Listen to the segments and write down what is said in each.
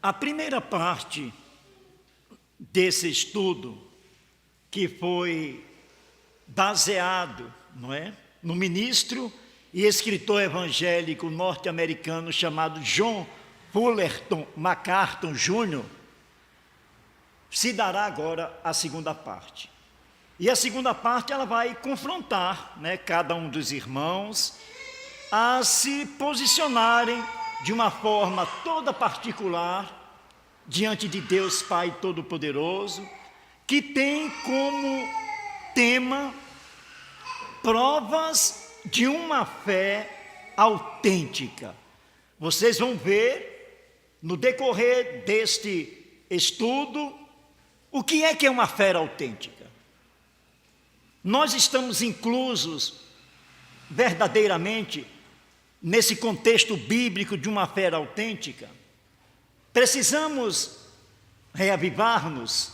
A primeira parte desse estudo, que foi baseado, no ministro e escritor evangélico norte-americano chamado John Fullerton MacArthur Jr., se dará agora a segunda parte. E a segunda parte ela vai confrontar, cada um dos irmãos a se posicionarem de uma forma toda particular diante de Deus Pai Todo-Poderoso, que tem como tema provas de uma fé autêntica. Vocês vão ver no decorrer deste estudo o que é uma fé autêntica. Nós estamos inclusos verdadeiramente nesse contexto bíblico de uma fé autêntica. Precisamos reavivar-nos,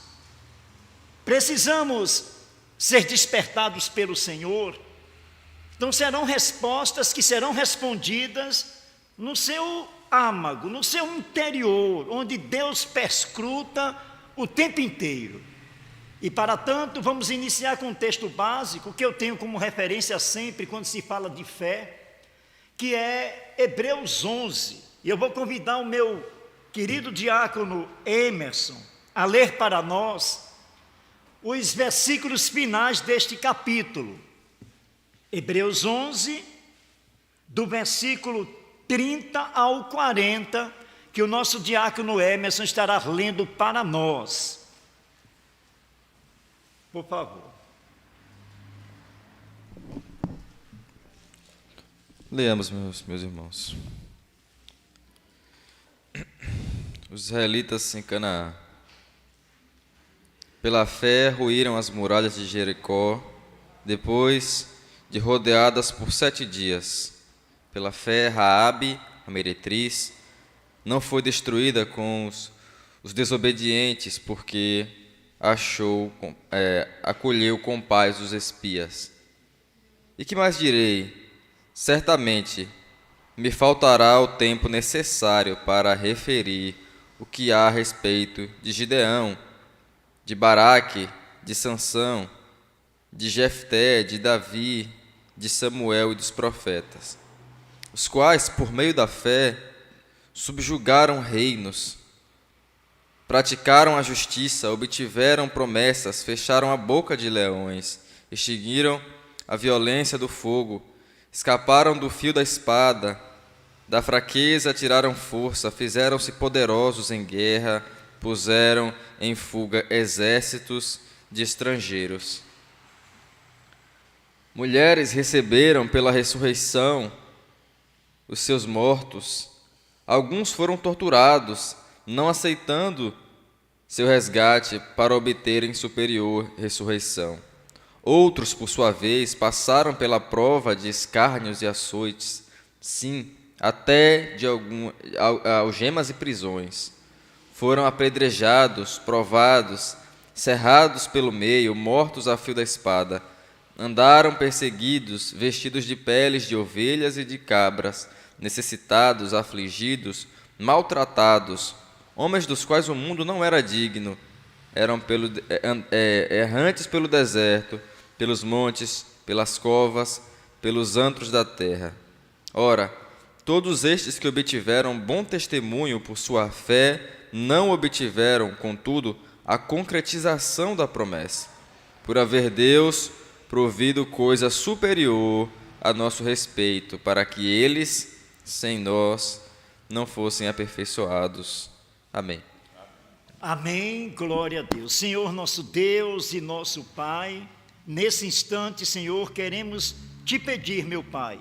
precisamos ser despertados pelo Senhor. Então serão respostas que serão respondidas no seu âmago, no seu interior, onde Deus perscruta o tempo inteiro. E para tanto, vamos iniciar com um texto básico, que eu tenho como referência sempre quando se fala de fé, que é Hebreus 11. E eu vou convidar o meu querido diácono Emerson a ler para nós os versículos finais deste capítulo. Hebreus 11, do versículo 30 ao 40, que o nosso diácono Emerson estará lendo para nós. Por favor. Leamos, meus irmãos. Os israelitas em Canaã. Pela fé ruíram as muralhas de Jericó, depois de rodeadas por 7 dias. Pela fé, Raabe, a meretriz, não foi destruída com os desobedientes, porque acolheu com paz os espias. E que mais direi? Certamente me faltará o tempo necessário para referir o que há a respeito de Gideão, de Baraque, de Sansão, de Jefté, de Davi, de Samuel e dos profetas, os quais, por meio da fé, subjugaram reinos, praticaram a justiça, obtiveram promessas, fecharam a boca de leões, extinguiram a violência do fogo, escaparam do fio da espada, da fraqueza tiraram força, fizeram-se poderosos em guerra, puseram em fuga exércitos de estrangeiros. Mulheres receberam pela ressurreição os seus mortos. Alguns foram torturados, não aceitando seu resgate para obterem superior ressurreição. Outros, por sua vez, passaram pela prova de escárnios e açoites, sim, até de algemas e prisões. Foram apedrejados, provados, cerrados pelo meio, mortos a fio da espada. Andaram perseguidos, vestidos de peles de ovelhas e de cabras, necessitados, afligidos, maltratados, homens dos quais o mundo não era digno, eram errantes pelo deserto, pelos montes, pelas covas, pelos antros da terra. Ora, todos estes que obtiveram bom testemunho por sua fé, não obtiveram, contudo, a concretização da promessa, por haver Deus provido coisa superior a nosso respeito, para que eles, sem nós, não fossem aperfeiçoados. Amém. Amém, glória a Deus. Senhor, nosso Deus e nosso Pai, nesse instante, Senhor, queremos te pedir, meu Pai,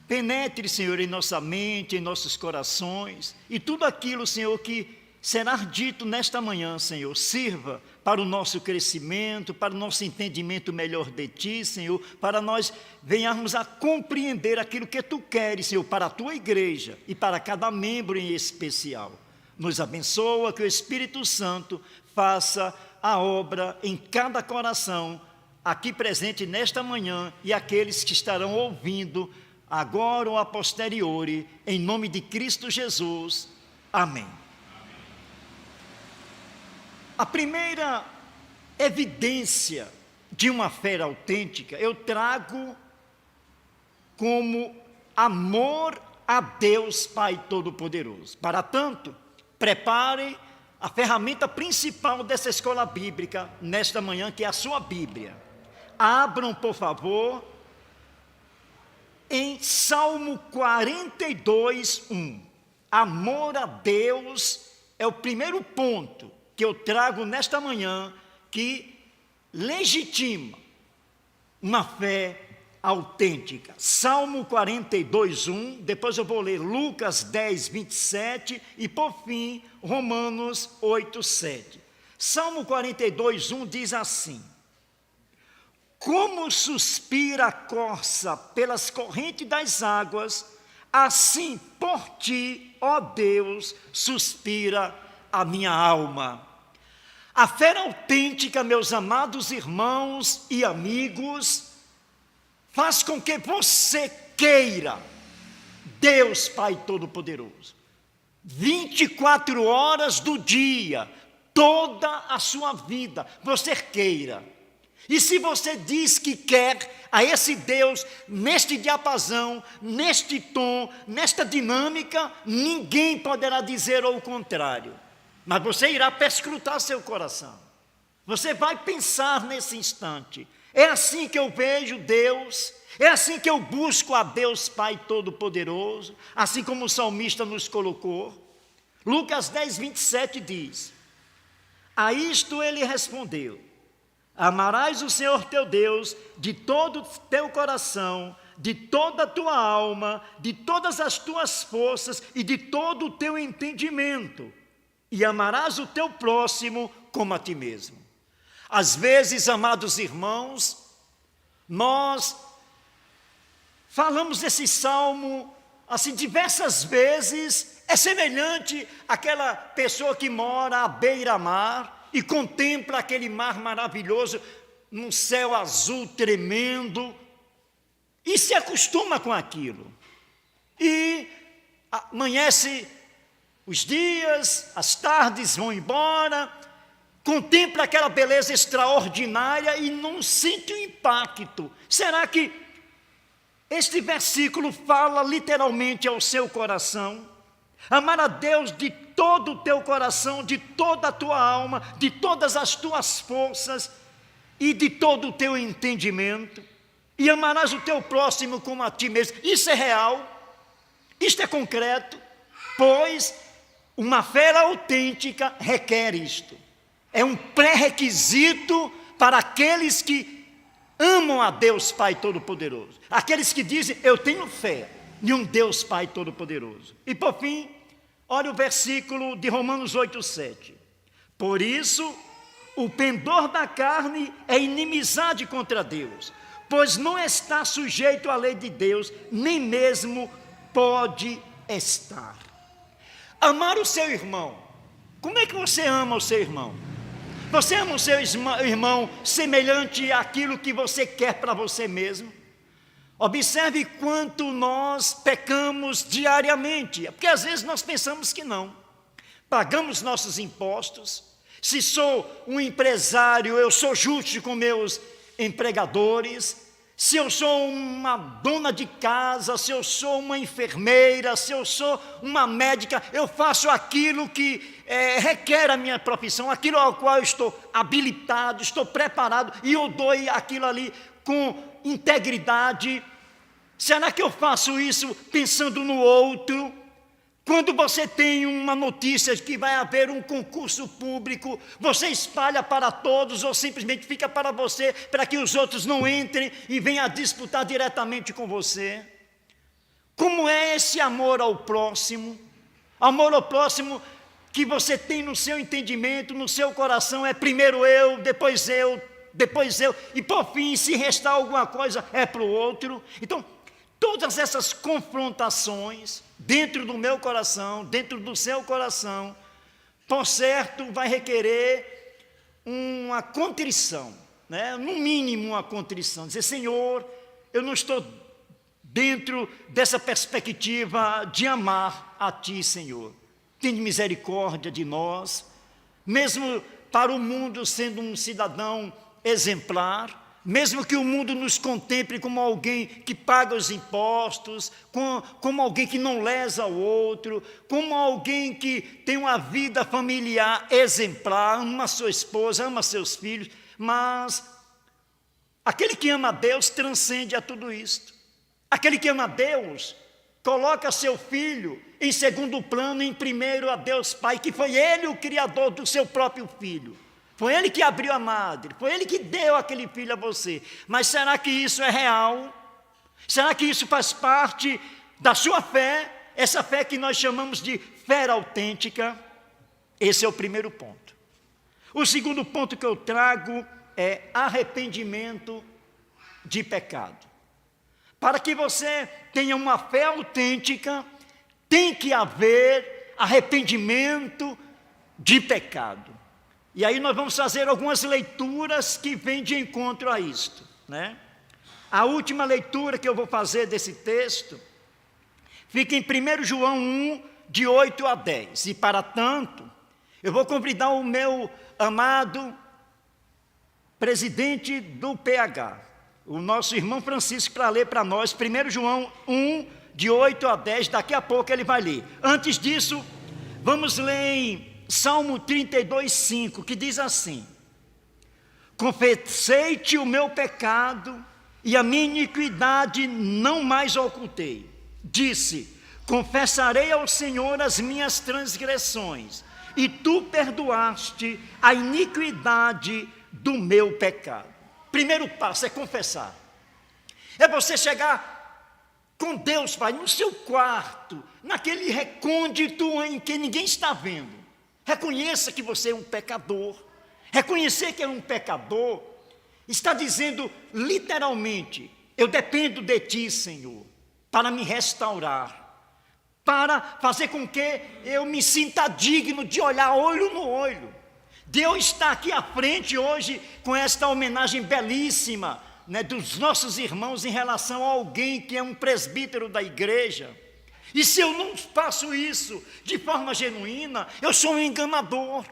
penetre, Senhor, em nossa mente, em nossos corações, e tudo aquilo, Senhor, que será dito nesta manhã, Senhor, sirva para o nosso crescimento, para o nosso entendimento melhor de Ti, Senhor, para nós venhamos a compreender aquilo que Tu queres, Senhor, para a Tua igreja e para cada membro em especial. Nos abençoa, que o Espírito Santo faça a obra em cada coração, aqui presente nesta manhã, e aqueles que estarão ouvindo agora ou a posteriori, em nome de Cristo Jesus. Amém. A primeira evidência de uma fé autêntica eu trago como amor a Deus Pai Todo-Poderoso. Para tanto, prepare a ferramenta principal dessa escola bíblica nesta manhã, que é a sua Bíblia. Abram, por favor, em Salmo 42, 1. Amor a Deus é o primeiro ponto que eu trago nesta manhã, que legitima uma fé autêntica. Salmo 42, 1, depois eu vou ler Lucas 10, 27 e, por fim, Romanos 8, 7. Salmo 42, 1 diz assim: como suspira a corça pelas correntes das águas, assim por ti, ó Deus, suspira a minha alma. A fé autêntica, meus amados irmãos e amigos, faz com que você queira Deus Pai Todo-Poderoso. 24 horas do dia, toda a sua vida, você queira. E se você diz que quer a esse Deus, neste diapasão, neste tom, nesta dinâmica, ninguém poderá dizer o contrário. Mas você irá perscrutar seu coração. Você vai pensar nesse instante: é assim que eu vejo Deus? É assim que eu busco a Deus Pai Todo-Poderoso? Assim como o salmista nos colocou. Lucas 10, 27 diz: a isto ele respondeu: amarás o Senhor teu Deus de todo o teu coração, de toda a tua alma, de todas as tuas forças e de todo o teu entendimento, e amarás o teu próximo como a ti mesmo. Às vezes, amados irmãos, nós falamos desse salmo assim diversas vezes. É semelhante àquela pessoa que mora à beira-mar e contempla aquele mar maravilhoso, num céu azul tremendo, e se acostuma com aquilo. E amanhece os dias, as tardes vão embora, contempla aquela beleza extraordinária e não sente o impacto. Será que este versículo fala literalmente ao seu coração? Amar a Deus de todo o teu coração, de toda a tua alma, de todas as tuas forças e de todo o teu entendimento, e amarás o teu próximo como a ti mesmo. Isso é real, isto é concreto, pois uma fé autêntica requer isto. É um pré-requisito para aqueles que amam a Deus Pai Todo-Poderoso, aqueles que dizem: eu tenho fé em um Deus Pai Todo-Poderoso. E por fim, olha o versículo de Romanos 8, 7. Por isso, o pendor da carne é inimizade contra Deus, pois não está sujeito à lei de Deus, nem mesmo pode estar. Amar o seu irmão. Como é que você ama o seu irmão? Você ama o seu irmão semelhante àquilo que você quer para você mesmo? Observe quanto nós pecamos diariamente, porque às vezes nós pensamos que não. Pagamos nossos impostos. Se sou um empresário, eu sou justo com meus empregadores. Se eu sou uma dona de casa, se eu sou uma enfermeira, se eu sou uma médica, eu faço aquilo que requer a minha profissão, aquilo ao qual eu estou habilitado, estou preparado, e eu dou aquilo ali com integridade. Será que eu faço isso pensando no outro? Quando você tem uma notícia de que vai haver um concurso público, você espalha para todos ou simplesmente fica para você, para que os outros não entrem e venham a disputar diretamente com você? Como é esse amor ao próximo? Amor ao próximo que você tem no seu entendimento, no seu coração, é primeiro eu, depois eu, e por fim, se restar alguma coisa, é para o outro. Então, todas essas confrontações dentro do meu coração, dentro do seu coração, por certo, vai requerer uma contrição, né? No mínimo uma contrição, dizer: Senhor, eu não estou dentro dessa perspectiva de amar a Ti, Senhor. Tem misericórdia de nós, mesmo para o mundo sendo um cidadão exemplar, mesmo que o mundo nos contemple como alguém que paga os impostos, como alguém que não lesa o outro, como alguém que tem uma vida familiar exemplar, ama sua esposa, ama seus filhos, mas aquele que ama a Deus transcende a tudo isto. Aquele que ama a Deus coloca seu filho em segundo plano, em primeiro a Deus Pai, que foi Ele o criador do seu próprio filho. Foi Ele que abriu a madre, foi Ele que deu aquele filho a você. Mas será que isso é real? Será que isso faz parte da sua fé? Essa fé que nós chamamos de fé autêntica? Esse é o primeiro ponto. O segundo ponto que eu trago é arrependimento de pecado. Para que você tenha uma fé autêntica, tem que haver arrependimento de pecado. E aí nós vamos fazer algumas leituras que vêm de encontro a isto, né? A última leitura que eu vou fazer desse texto fica em 1 João 1, de 8 a 10. E para tanto, eu vou convidar o meu amado presidente do PH, o nosso irmão Francisco, para ler para nós 1 João 1, de 8 a 10, daqui a pouco ele vai ler. Antes disso, vamos ler em Salmo 32, 5, que diz assim: confessei-te o meu pecado e a minha iniquidade não mais ocultei. Disse: confessarei ao Senhor as minhas transgressões, e tu perdoaste a iniquidade do meu pecado. Primeiro passo é confessar. É você chegar com Deus, Pai, no seu quarto, naquele recôndito em que ninguém está vendo. Reconheça que você é um pecador. Reconhecer que é um pecador está dizendo literalmente: eu dependo de Ti, Senhor, para me restaurar, para fazer com que eu me sinta digno de olhar olho no olho. Deus está aqui à frente hoje com esta homenagem belíssima, né, dos nossos irmãos em relação a alguém que é um presbítero da igreja. E se eu não faço isso de forma genuína, eu sou um enganador.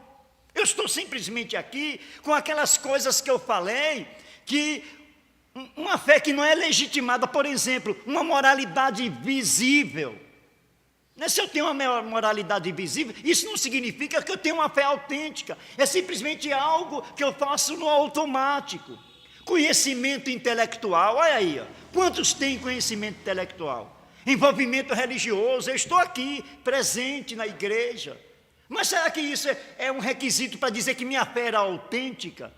Eu estou simplesmente aqui com aquelas coisas que eu falei, que uma fé que não é legitimada, por exemplo, uma moralidade visível. Se eu tenho uma moralidade visível, isso não significa que eu tenho uma fé autêntica. É simplesmente algo que eu faço no automático. Conhecimento intelectual, olha aí, ó. Quantos têm conhecimento intelectual? Envolvimento religioso, eu estou aqui, presente na igreja. Mas será que isso é um requisito para dizer que minha fé era autêntica?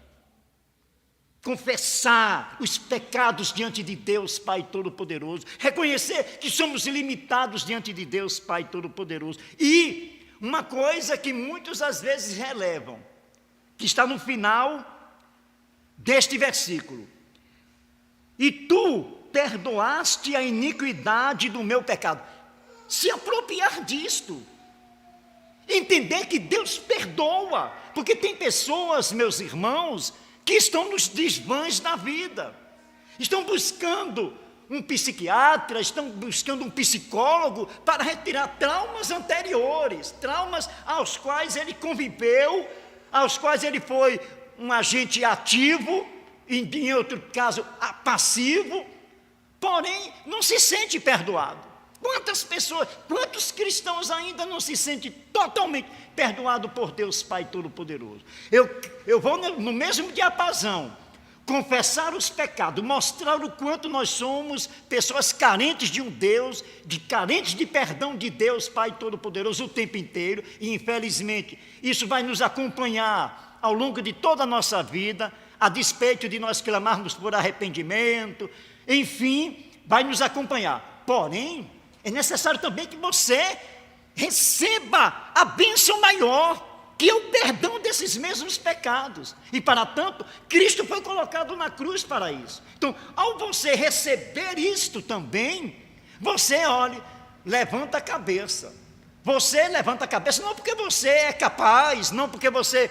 Confessar os pecados diante de Deus Pai Todo-Poderoso, reconhecer que somos limitados diante de Deus Pai Todo-Poderoso. E uma coisa que muitos às vezes relevam, que está no final deste versículo: e tu perdoaste a iniquidade do meu pecado. Se apropriar disto, entender que Deus perdoa, porque tem pessoas, meus irmãos, que estão nos desvãs da vida, estão buscando um psiquiatra, estão buscando um psicólogo para retirar traumas anteriores, traumas aos quais ele conviveu, aos quais ele foi um agente ativo, em outro caso passivo, porém não se sente perdoado. Quantas pessoas, quantos cristãos ainda não se sentem totalmente perdoados por Deus Pai Todo-Poderoso? Eu vou no mesmo diapasão, confessar os pecados, mostrar o quanto nós somos pessoas carentes de um Deus, carentes de perdão de Deus Pai Todo-Poderoso o tempo inteiro, e infelizmente isso vai nos acompanhar ao longo de toda a nossa vida, a despeito de nós clamarmos por arrependimento, enfim, vai nos acompanhar. Porém, é necessário também que você receba a bênção maior, que é o perdão desses mesmos pecados. E para tanto, Cristo foi colocado na cruz para isso. Então, ao você receber isto também, você, olhe, levanta a cabeça. Você levanta a cabeça não porque você é capaz, não porque você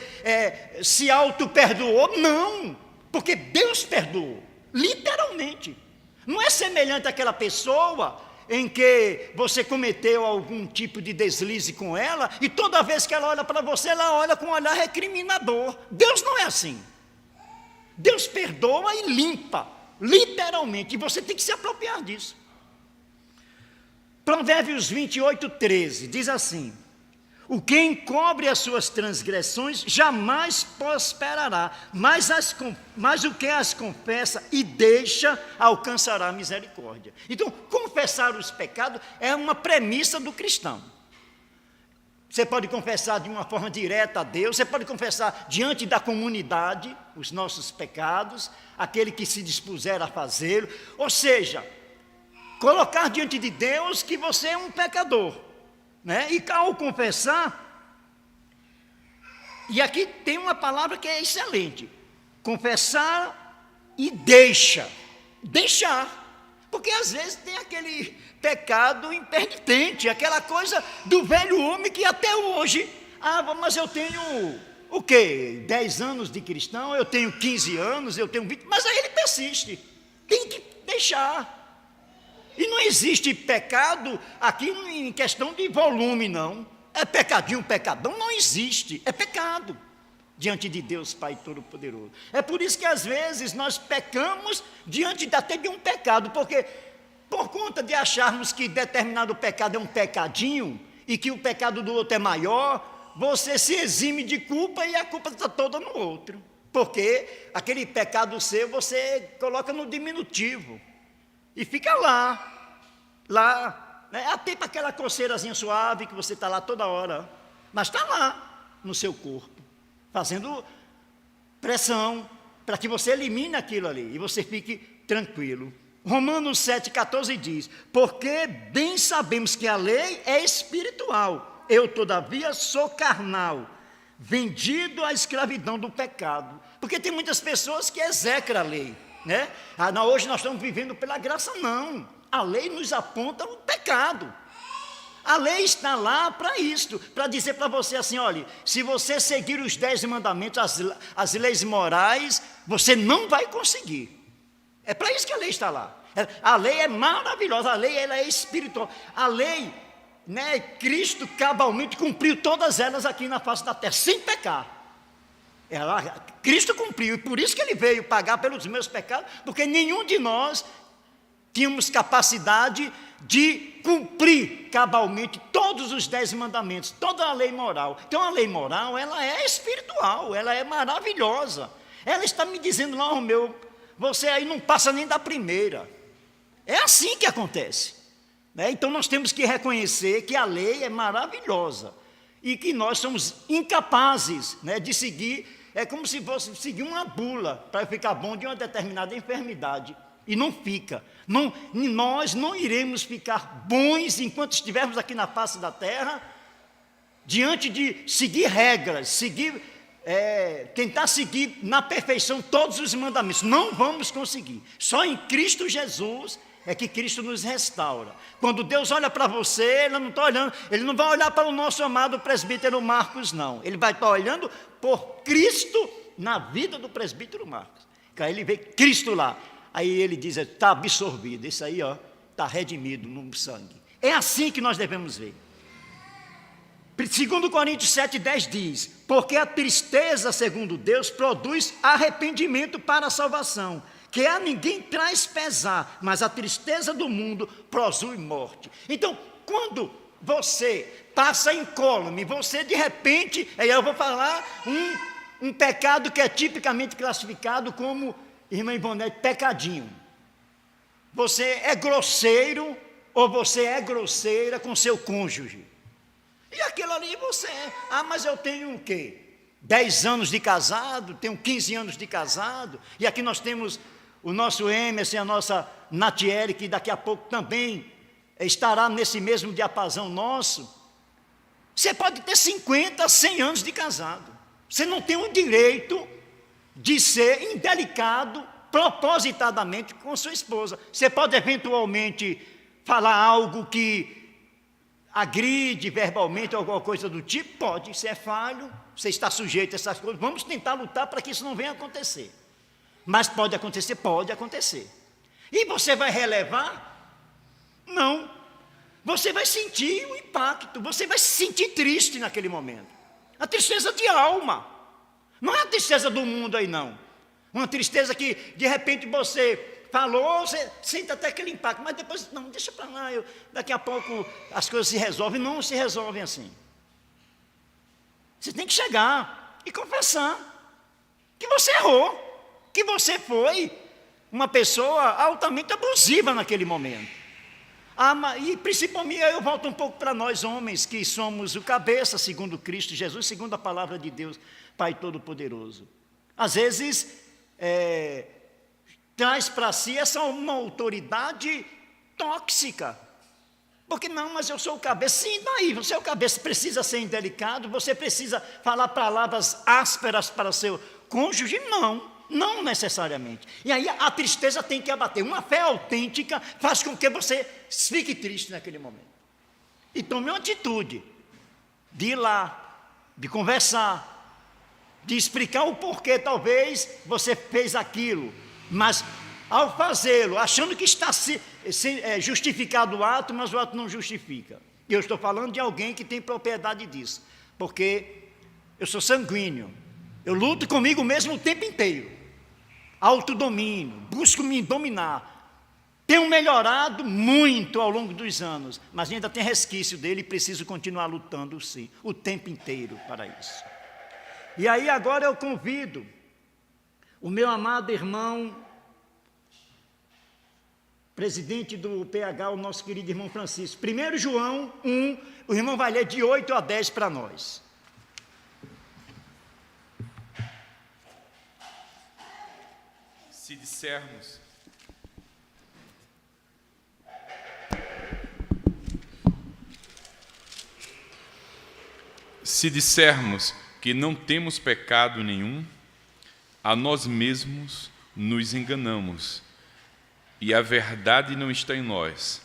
se auto-perdoou, não, porque Deus perdoou, literalmente. Não é semelhante àquela pessoa em que você cometeu algum tipo de deslize com ela, e toda vez que ela olha para você, ela olha com um olhar recriminador. Deus não é assim. Deus perdoa e limpa, literalmente, e você tem que se apropriar disso. Provérbios 28:13 diz assim: o que encobre as suas transgressões jamais prosperará, mas o que as confessa e deixa alcançará misericórdia. Então, confessar os pecados é uma premissa do cristão. Você pode confessar de uma forma direta a Deus, você pode confessar diante da comunidade os nossos pecados, aquele que se dispuser a fazê-lo, ou seja, colocar diante de Deus que você é um pecador. Né? E ao confessar, e aqui tem uma palavra que é excelente: confessar e deixar, porque às vezes tem aquele pecado impenitente, aquela coisa do velho homem que até hoje, mas eu tenho o quê? 10 anos de cristão, eu tenho 15 anos, eu tenho 20, mas aí ele persiste, tem que deixar. E não existe pecado aqui em questão de volume, não. É pecadinho, pecadão, não existe. É pecado diante de Deus Pai Todo-Poderoso. É por isso que às vezes nós pecamos diante até de um pecado, porque por conta de acharmos que determinado pecado é um pecadinho e que o pecado do outro é maior, você se exime de culpa e a culpa está toda no outro. Porque aquele pecado seu você coloca no diminutivo. E fica lá, né? Até para aquela coceirazinha suave que você está lá toda hora, mas está lá no seu corpo, fazendo pressão para que você elimine aquilo ali e você fique tranquilo. Romanos 7,14 diz: porque bem sabemos que a lei é espiritual, eu todavia sou carnal, vendido à escravidão do pecado. Porque tem muitas pessoas que execram a lei. Né? Hoje nós estamos vivendo pela graça, não. A lei nos aponta o pecado. A lei está lá para isto, para dizer para você assim: olha, se você seguir os 10 mandamentos, as leis morais, você não vai conseguir. É para isso que a lei está lá. A lei é maravilhosa, a lei ela é espiritual. A lei, né, Cristo cabalmente cumpriu todas elas aqui na face da terra, sem pecar. Cristo cumpriu, e por isso que ele veio pagar pelos meus pecados, porque nenhum de nós tínhamos capacidade de cumprir cabalmente todos os 10 mandamentos, toda a lei moral. Então a lei moral, ela é espiritual, ela é maravilhosa. Ela está me dizendo lá: oh, meu, você aí não passa nem da primeira. É assim que acontece, né? Então nós temos que reconhecer que a lei é maravilhosa e que nós somos incapazes, né, de seguir. É como se fosse seguir uma bula para ficar bom de uma determinada enfermidade. E não fica. Nós não iremos ficar bons enquanto estivermos aqui na face da terra, diante de seguir regras, tentar seguir na perfeição todos os mandamentos. Não vamos conseguir. Só em Cristo Jesus é que Cristo nos restaura. Quando Deus olha para você, Ele não está olhando, Ele não vai olhar para o nosso amado presbítero Marcos, não. Ele vai estar olhando por Cristo na vida do presbítero Marcos. Aí ele vê Cristo lá. Aí ele diz: está absorvido. Isso aí, está redimido no sangue. É assim que nós devemos ver. 2 Coríntios 7,10 diz: porque a tristeza, segundo Deus, produz arrependimento para a salvação, que a ninguém traz pesar, mas a tristeza do mundo produz morte. Então, quando você passa incólume, você de repente, aí eu vou falar um pecado que é tipicamente classificado como, irmã Ivonete, pecadinho. Você é grosseiro ou você é grosseira com seu cônjuge. E aquilo ali você mas eu tenho o quê? 10 anos de casado, tenho 15 anos de casado, e aqui nós temos o nosso Emerson, a nossa Natiele, que daqui a pouco também estará nesse mesmo diapasão nosso. Você pode ter 50, 100 anos de casado. Você não tem o direito de ser indelicado propositadamente com sua esposa. Você pode eventualmente falar algo que agride verbalmente, alguma coisa do tipo, pode, isso é falho, você está sujeito a essas coisas, vamos tentar lutar para que isso não venha a acontecer. Mas pode acontecer, pode acontecer. E você vai relevar? Não, você vai sentir o impacto, você vai se sentir triste naquele momento. A tristeza de alma. Não é a tristeza do mundo aí, não. Uma tristeza que, de repente, você falou, você sente até aquele impacto, mas depois, não, deixa para lá, daqui a pouco as coisas se resolvem. Não se resolvem assim. Você tem que chegar e confessar que você errou, que você foi uma pessoa altamente abusiva naquele momento. E principalmente, eu volto um pouco para nós homens, que somos o cabeça, segundo Cristo Jesus, segundo a palavra de Deus, Pai Todo-Poderoso. Às vezes, traz para si essa uma autoridade tóxica. Porque não, mas eu sou o cabeça. Sim, daí, você é o cabeça, precisa ser indelicado, você precisa falar palavras ásperas para o seu cônjuge? Não necessariamente. E aí a tristeza tem que abater. Uma fé autêntica faz com que você fique triste naquele momento. E tome uma atitude de ir lá, de conversar, de explicar o porquê talvez você fez aquilo, mas ao fazê-lo, achando que está justificado o ato, mas o ato não justifica. E eu estou falando de alguém que tem propriedade disso, porque eu sou sanguíneo, eu luto comigo mesmo o tempo inteiro, autodomínio, busco me dominar. Tenho melhorado muito ao longo dos anos, mas ainda tem resquício dele e preciso continuar lutando, sim, o tempo inteiro para isso. E aí agora eu convido o meu amado irmão, presidente do PH, o nosso querido irmão Francisco. 1 João 1, o irmão vai ler de 8 a 10 para nós. Se dissermos que não temos pecado nenhum, a nós mesmos nos enganamos, e a verdade não está em nós.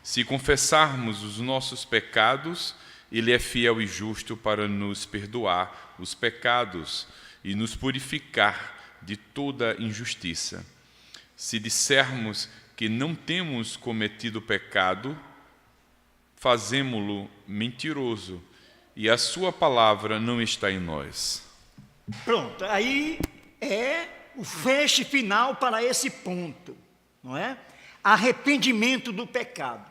Se confessarmos os nossos pecados, Ele é fiel e justo para nos perdoar os pecados e nos purificar de toda injustiça. Se dissermos que não temos cometido pecado, fazemo-lo mentiroso, e a sua palavra não está em nós. Pronto, aí é o fecho final para esse ponto, não é? Arrependimento do pecado.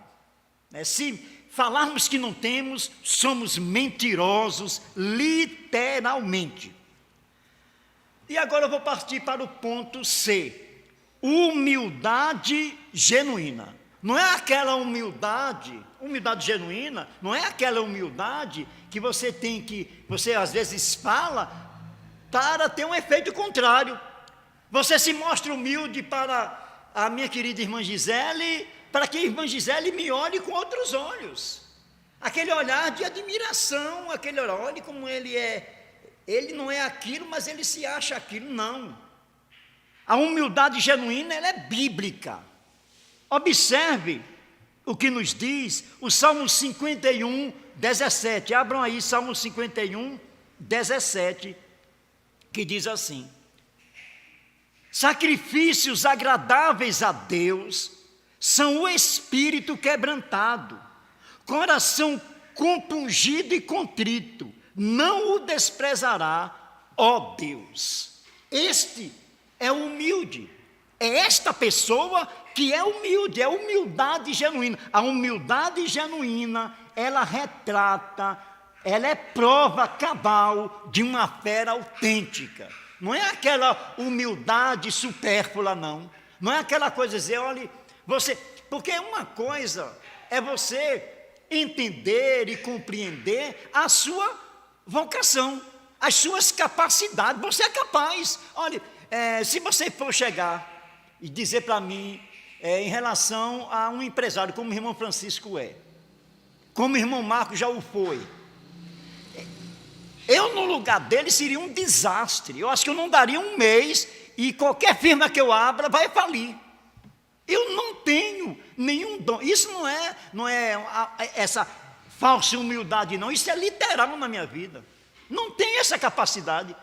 Se falarmos que não temos, somos mentirosos, literalmente. E agora eu vou partir para o ponto C, humildade genuína. Não é aquela humildade genuína, não é aquela humildade que você às vezes fala para ter um efeito contrário. Você se mostra humilde para a minha querida irmã Gisele, para que a irmã Gisele me olhe com outros olhos. Aquele olhar de admiração, aquele olhar, olhe como ele é. Ele não é aquilo, mas ele se acha aquilo. Não. A humildade genuína, ela é bíblica. Observe o que nos diz o Salmo 51, 17. Abram aí Salmo 51, 17, que diz assim: sacrifícios agradáveis a Deus são o espírito quebrantado, coração compungido e contrito, não o desprezará, ó Deus. Este é o humilde, é esta pessoa que é humilde, é humildade genuína. A humildade genuína, ela retrata, ela é prova cabal de uma fé autêntica. Não é aquela humildade supérflua, não. Não é aquela coisa de dizer, olha, você... Porque uma coisa é você entender e compreender a sua vocação, as suas capacidades. Você é capaz. Olha, se você for chegar e dizer para mim, em relação a um empresário, como o irmão Francisco é, como o irmão Marcos já o foi, eu no lugar dele seria um desastre. Eu acho que eu não daria um mês e qualquer firma que eu abra vai falir. Eu não tenho nenhum dom. Isso não é essa falsa humildade, não. Isso é literal na minha vida. Não tenho essa capacidade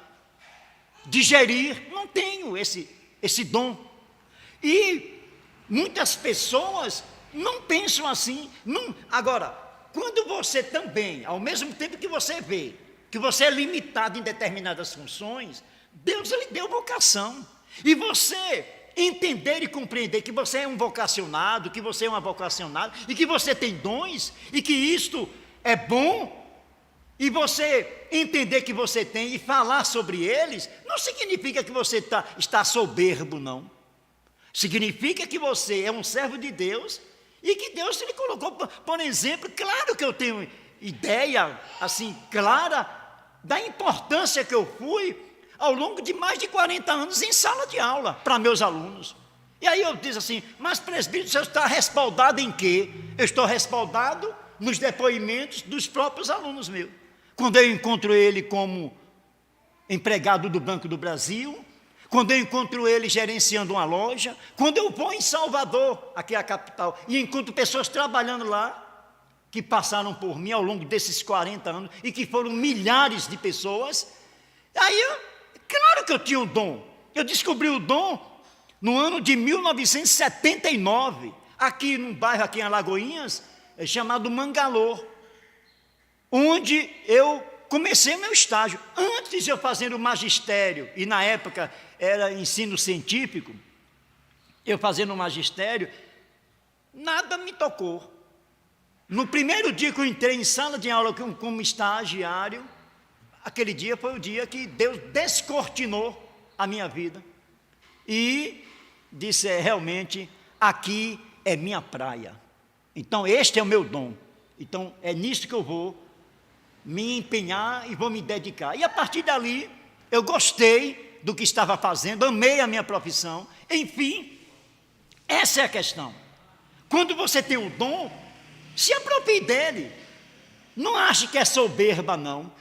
de gerir, não tenho esse dom. E muitas pessoas não pensam assim. Não. Agora, quando você também, ao mesmo tempo que você vê que você é limitado em determinadas funções, Deus lhe deu vocação. E você entender e compreender que você é um vocacionado, que você é uma vocacionada, e que você tem dons, e que isto é bom, e você entender que você tem e falar sobre eles, não significa que você está soberbo, não. Significa que você é um servo de Deus e que Deus lhe colocou, por exemplo. Claro que eu tenho ideia, assim, clara da importância que eu fui ao longo de mais de 40 anos em sala de aula para meus alunos. E aí eu disse assim, mas presbítero, você está respaldado em quê? Eu estou respaldado nos depoimentos dos próprios alunos meus. Quando eu encontro ele como empregado do Banco do Brasil, quando eu encontro ele gerenciando uma loja, quando eu vou em Salvador, aqui é a capital, e encontro pessoas trabalhando lá, que passaram por mim ao longo desses 40 anos, e que foram milhares de pessoas, aí, claro que eu tinha um dom. Eu descobri o dom no ano de 1979, aqui num bairro aqui em Alagoinhas, chamado Mangalô, onde eu comecei meu estágio. Antes de eu fazer o magistério, e na época era ensino científico, eu fazendo o magistério, nada me tocou. No primeiro dia que eu entrei em sala de aula como estagiário, aquele dia foi o dia que Deus descortinou a minha vida e disse, realmente, aqui é minha praia. Então este é o meu dom. Então é nisso que eu vou me empenhar e vou me dedicar. E a partir dali, eu gostei do que estava fazendo, amei a minha profissão. Enfim, essa é a questão. Quando você tem o dom, se aproprie dele. Não ache que é soberba, não.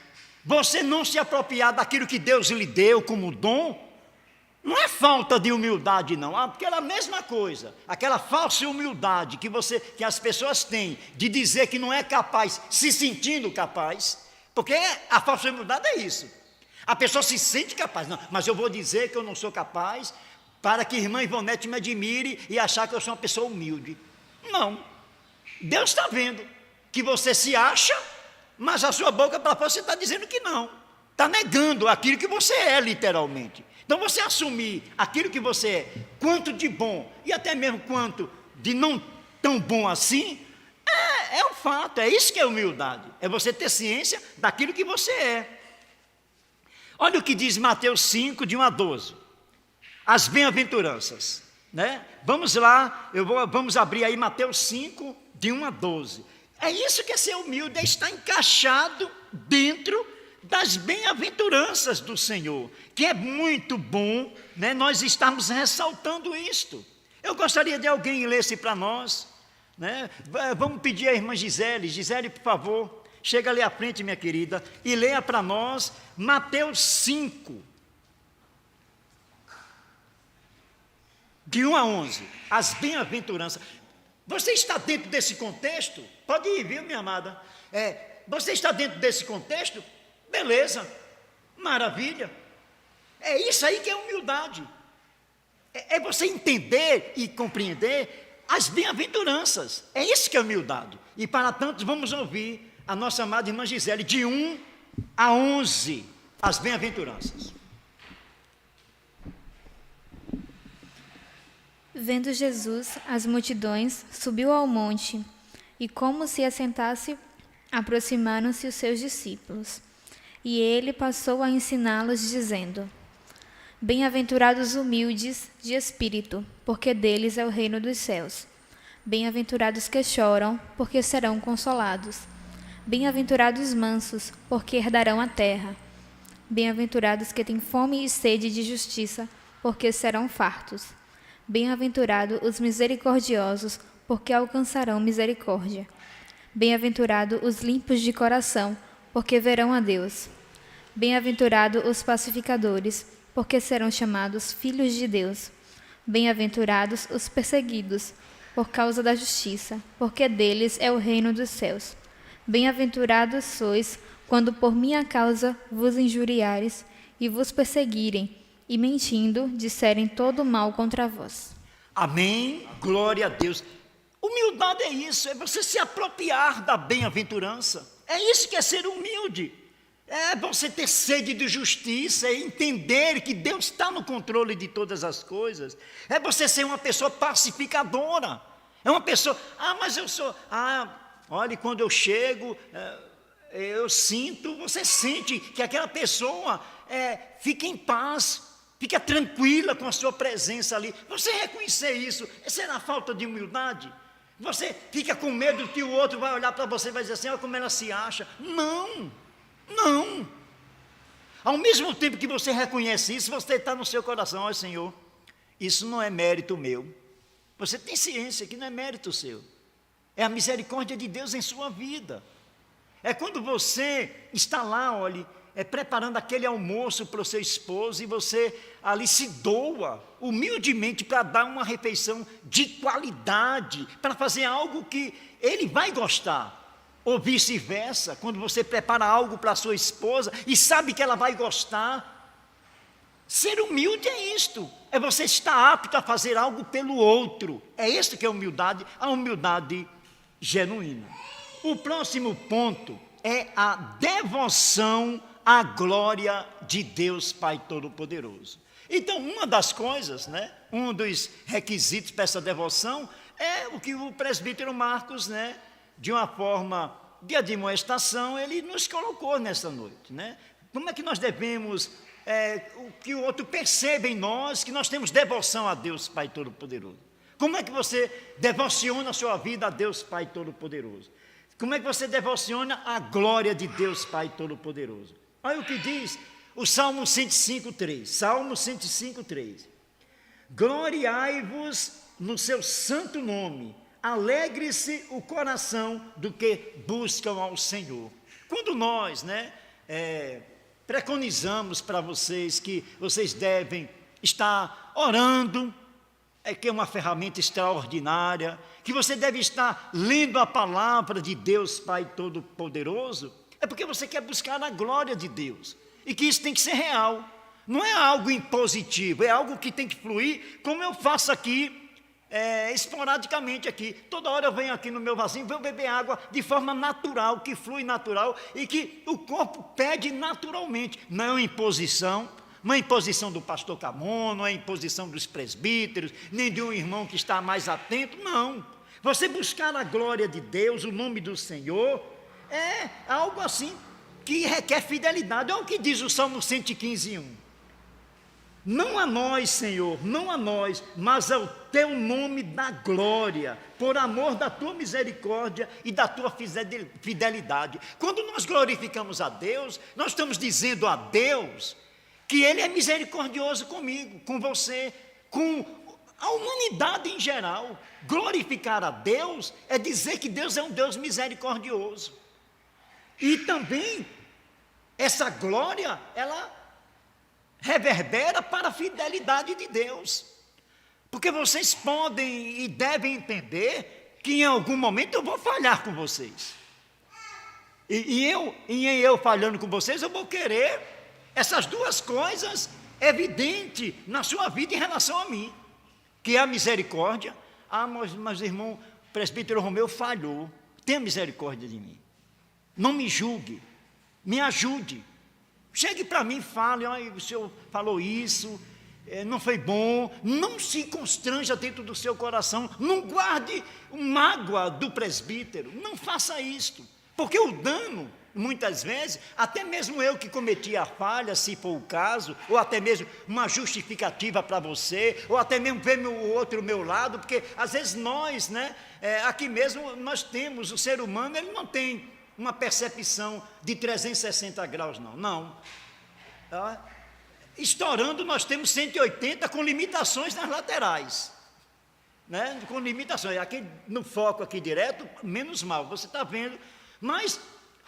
Você não se apropriar daquilo que Deus lhe deu como dom, não é falta de humildade, não. Porque é a mesma coisa, aquela falsa humildade que as pessoas têm de dizer que não é capaz, se sentindo capaz, porque a falsa humildade é isso. A pessoa se sente capaz, não, mas eu vou dizer que eu não sou capaz para que a irmã Ivonete me admire e achar que eu sou uma pessoa humilde. Não. Deus está vendo que você se acha, mas a sua boca para fora você está dizendo que não. Está negando aquilo que você é, literalmente. Então, você assumir aquilo que você é, quanto de bom, e até mesmo quanto de não tão bom assim, é um fato, é isso que é humildade. É você ter ciência daquilo que você é. Olha o que diz Mateus 5, de 1 a 12. As bem-aventuranças, né? Vamos lá, vamos abrir aí Mateus 5, de 1 a 12. É isso que é ser humilde, é estar encaixado dentro das bem-aventuranças do Senhor, que é muito bom, né, nós estamos ressaltando isto. Eu gostaria de alguém lesse para nós, né? Vamos pedir à irmã Gisele. Gisele, por favor, chega ali à frente, minha querida, e leia para nós Mateus 5, de 1 a 11, as bem-aventuranças. Você está dentro desse contexto? Pode ir, viu, minha amada? Você está dentro desse contexto? Beleza, maravilha. É isso aí que é humildade. É você entender e compreender as bem-aventuranças. É isso que é humildade. E para tanto, vamos ouvir a nossa amada irmã Gisele, de 1 a 11, as bem-aventuranças. Vendo Jesus as multidões, subiu ao monte, e como se assentasse, aproximaram-se os seus discípulos. E ele passou a ensiná-los, dizendo: Bem-aventurados humildes de espírito, porque deles é o reino dos céus. Bem-aventurados que choram, porque serão consolados. Bem-aventurados mansos, porque herdarão a terra. Bem-aventurados que têm fome e sede de justiça, porque serão fartos. Bem-aventurados os misericordiosos, porque alcançarão misericórdia. Bem-aventurados os limpos de coração, porque verão a Deus. Bem-aventurados os pacificadores, porque serão chamados filhos de Deus. Bem-aventurados os perseguidos, por causa da justiça, porque deles é o reino dos céus. Bem-aventurados sois, quando por minha causa vos injuriares e vos perseguirem, e mentindo disserem todo mal contra vós. Amém, glória a Deus. Humildade é isso, é você se apropriar da bem-aventurança. É isso que é ser humilde. É você ter sede de justiça, é entender que Deus está no controle de todas as coisas. É você ser uma pessoa pacificadora. É uma pessoa, mas eu sou, olha, quando eu chego, eu sinto, você sente que aquela pessoa fica em paz, fica tranquila com a sua presença ali. Você reconhecer isso, será falta de humildade? Você fica com medo que o outro vai olhar para você e vai dizer assim, olha como ela se acha. Não. Ao mesmo tempo que você reconhece isso, você está no seu coração, olha Senhor, isso não é mérito meu. Você tem ciência que não é mérito seu. É a misericórdia de Deus em sua vida. É quando você está lá, olhe, preparando aquele almoço para o seu esposo e você ali se doa humildemente para dar uma refeição de qualidade, para fazer algo que ele vai gostar. Ou vice-versa, quando você prepara algo para a sua esposa e sabe que ela vai gostar. Ser humilde é isto, é você estar apto a fazer algo pelo outro. É isso que é a humildade genuína. O próximo ponto é a devoção à glória de Deus Pai Todo-Poderoso. Então, uma das coisas, um dos requisitos para essa devoção é o que o presbítero Marcos, de uma forma de admoestação, ele nos colocou nessa noite. Como é que nós devemos, que o outro perceba em nós que nós temos devoção a Deus Pai Todo-Poderoso? Como é que você devociona a sua vida a Deus Pai Todo-Poderoso? Como é que você devociona a glória de Deus Pai Todo-Poderoso? Olha o que diz o Salmo 105:3. Salmo 105:3. Gloriai-vos no seu santo nome, alegre-se o coração do que buscam ao Senhor. Quando nós, preconizamos para vocês que vocês devem estar orando, que é uma ferramenta extraordinária, que você deve estar lendo a palavra de Deus Pai Todo-Poderoso, é porque você quer buscar a glória de Deus, e que isso tem que ser real, não é algo impositivo, é algo que tem que fluir, como eu faço aqui, esporadicamente aqui, toda hora eu venho aqui no meu vasinho, vou beber água de forma natural, que flui natural, e que o corpo pede naturalmente, não é uma imposição, não é imposição do pastor Camon, não é imposição dos presbíteros, nem de um irmão que está mais atento, não. Você buscar a glória de Deus, o nome do Senhor, é algo assim que requer fidelidade. Olha o que diz o Salmo 115:1. Não a nós, Senhor, não a nós, mas ao teu nome da glória, por amor da tua misericórdia e da tua fidelidade. Quando nós glorificamos a Deus, nós estamos dizendo a Deus que Ele é misericordioso comigo, com você, com a humanidade em geral. Glorificar a Deus é dizer que Deus é um Deus misericordioso. E também, essa glória, ela reverbera para a fidelidade de Deus. Porque vocês podem e devem entender que em algum momento eu vou falhar com vocês. E eu falhando com vocês, eu vou querer essas duas coisas evidentes na sua vida em relação a mim, que é a misericórdia. Mas irmão, o presbítero Romeu falhou, tenha misericórdia de mim, não me julgue, me ajude, chegue para mim e fale, olha, o senhor falou isso, não foi bom, não se constranja dentro do seu coração, não guarde mágoa do presbítero, não faça isto, porque o dano, muitas vezes, até mesmo eu que cometi a falha, se for o caso, ou até mesmo uma justificativa para você, ou até mesmo ver o outro meu lado, porque às vezes nós, aqui mesmo nós temos, o ser humano, ele não tem uma percepção de 360 graus, não. Estourando, nós temos 180 com limitações nas laterais, com limitações, aqui no foco aqui direto, menos mal, você está vendo, mas